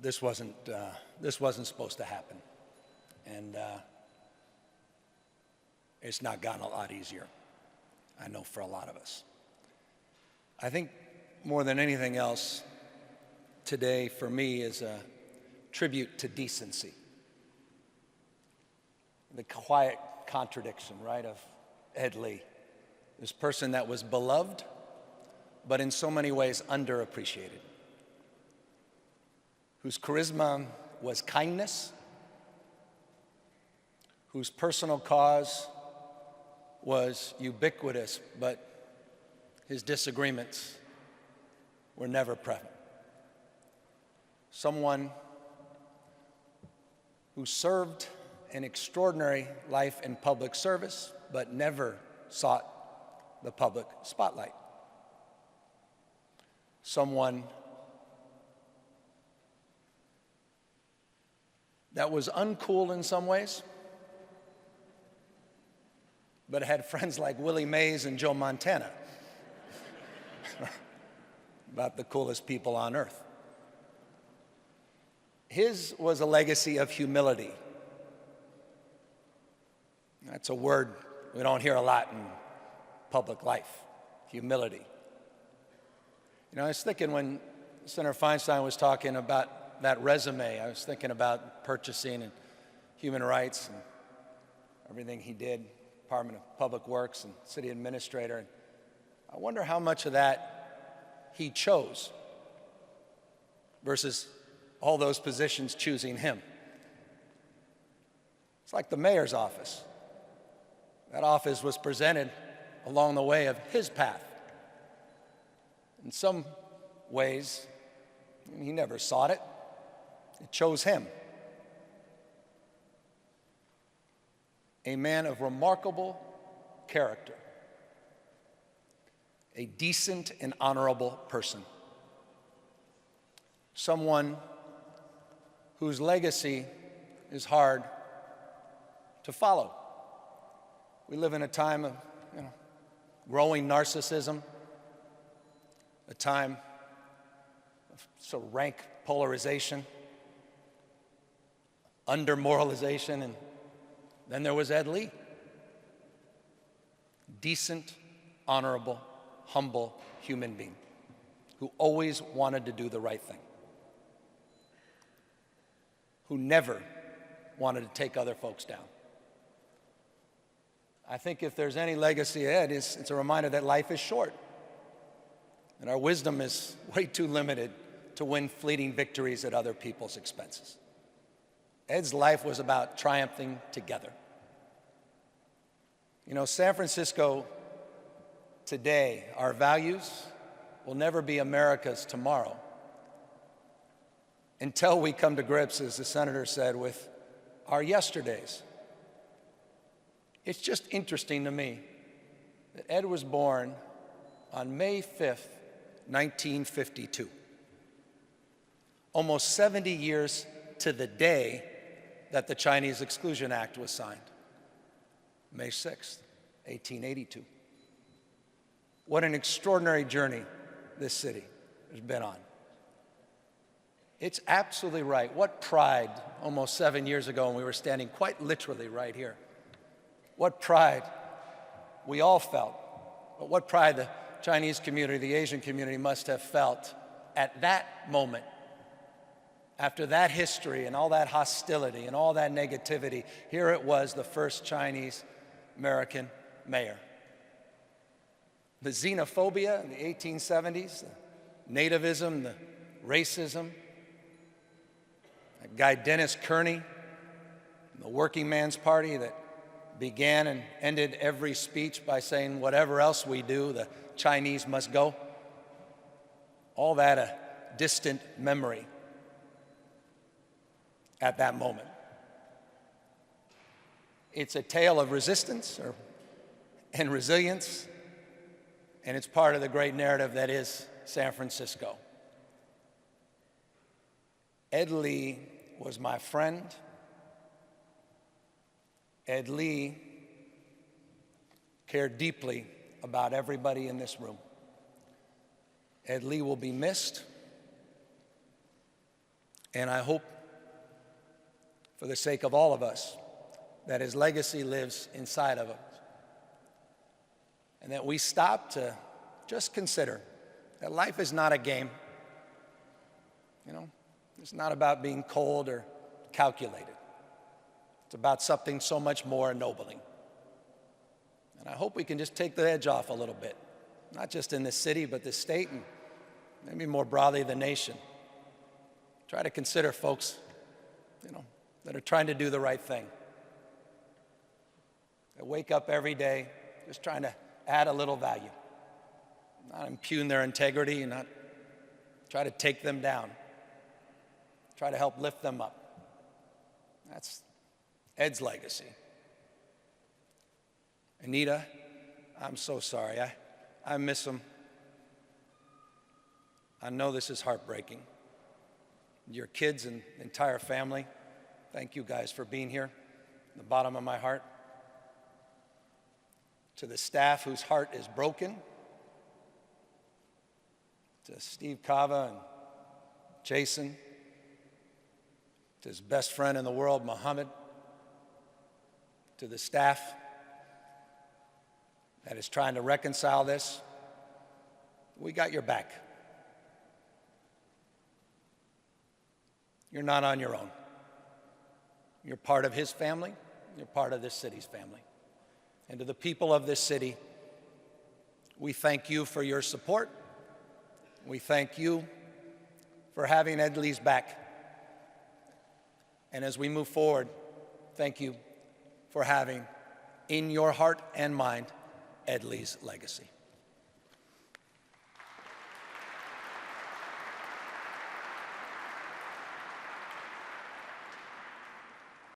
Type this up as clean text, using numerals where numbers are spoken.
This wasn't supposed to happen, and it's not gotten a lot easier, I know, for a lot of us. I think more than anything else, today for me is a tribute to decency. The quiet contradiction, right, of Ed Lee, this person that was beloved, but in so many ways underappreciated, whose charisma was kindness, whose personal cause was ubiquitous, but his disagreements were never present. Someone who served an extraordinary life in public service, but never sought the public spotlight. Someone that was uncool in some ways, but had friends like Willie Mays and Joe Montana, about the coolest people on earth. His was a legacy of humility. That's a word we don't hear a lot in public life, humility. You know, I was thinking when Senator Feinstein was talking about that resume, I was thinking about purchasing and human rights and everything he did, Department of Public Works and city administrator. And I wonder how much of that he chose versus all those positions choosing him. It's like the mayor's office. That office was presented along the way of his path. In some ways, he never sought it. It chose him. A man of remarkable character, a decent and honorable person, someone whose legacy is hard to follow. We live in a time of growing narcissism, a time of sort of rank polarization, under-moralization, and then there was Ed Lee. Decent, honorable, humble human being who always wanted to do the right thing, who never wanted to take other folks down. I think if there's any legacy of Ed, it's a reminder that life is short, and our wisdom is way too limited to win fleeting victories at other people's expenses. Ed's life was about triumphing together. You know, San Francisco today, our values will never be America's tomorrow until we come to grips, as the senator said, with our yesterdays. It's just interesting to me that Ed was born on May 5th, 1952, almost 70 years to the day that the Chinese Exclusion Act was signed, May 6th, 1882. What an extraordinary journey this city has been on. It's absolutely right. What pride, almost 7 years ago when we were standing quite literally right here. What pride we all felt, but what pride the Chinese community, the Asian community must have felt at that moment. After that history and all that hostility and all that negativity, here it was, the first Chinese American mayor. The xenophobia in the 1870s, the nativism, the racism, that guy Dennis Kearney, the Working Man's Party that began and ended every speech by saying, whatever else we do, the Chinese must go. All that a distant memory at that moment. It's a tale of resistance and resilience, and it's part of the great narrative that is San Francisco. Ed Lee was my friend. Ed Lee cared deeply about everybody in this room. Ed Lee will be missed. And I hope, for the sake of all of us, that his legacy lives inside of us. And that we stop to just consider that life is not a game. You know, it's not about being cold or calculated. It's about something so much more ennobling. And I hope we can just take the edge off a little bit, not just in this city, but this state, and maybe more broadly the nation. Try to consider folks, you know, that are trying to do the right thing. That wake up every day just trying to add a little value. Not impugn their integrity, and not try to take them down. Try to help lift them up. That's Ed's legacy. Anita, I'm so sorry. I miss him. I know this is heartbreaking. Your kids and entire family, thank you guys for being here, from the bottom of my heart. To the staff whose heart is broken, to Steve Kava and Jason, to his best friend in the world, Mohammed, to the staff that is trying to reconcile this, we got your back. You're not on your own. You're part of his family. You're part of this city's family. And to the people of this city, we thank you for your support. We thank you for having Ed Lee's back. And as we move forward, thank you for having in your heart and mind Ed Lee's legacy.